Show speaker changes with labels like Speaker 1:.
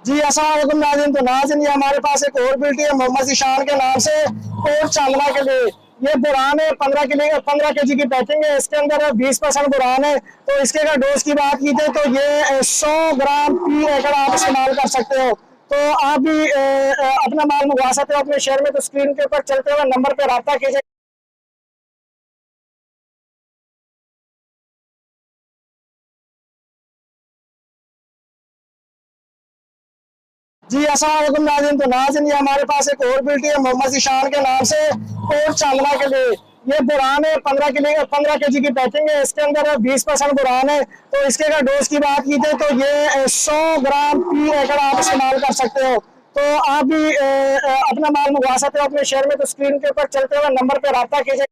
Speaker 1: जी अस्सलाम वालेकुम नाज़रीन। तो नाज़रीन ये हमारे पास एक और बिल्टी है मोहम्मद ज़ीशान के नाम से और चांदना के लिए। ये बुरान है 15 केजी की पैकिंग है। इसके अंदर 20% बुरान है। तो इसके अगर डोज की बात की जाए तो ये 100 ग्राम पी एकड़ आप इस्तेमाल कर सकते हो। तो आप भी अपना माल मंगवा सकते हो अपने शहर में। तो स्क्रीन के ऊपर चलते हुए नंबर पर रब्ता कीजिए। जी अस्सलाम वालेकुम नाज़रीन। तो नाज़रीन ये हमारे पास एक और बिल्टी है मोहम्मद ज़ीशान के नाम से और चांदना के लिए। ये बुरान है 15 केजी की पैकिंग है। इसके अंदर 20% बुरान है। तो इसके अगर डोज की बात की जाए तो ये 100 ग्राम पी एकड़ आप इस्तेमाल कर सकते हो। तो आप भी अपना माल मंगवा सकते हो अपने शहर में। तो स्क्रीन के ऊपर चलते हुए नंबर पर रब्ता कीजिए।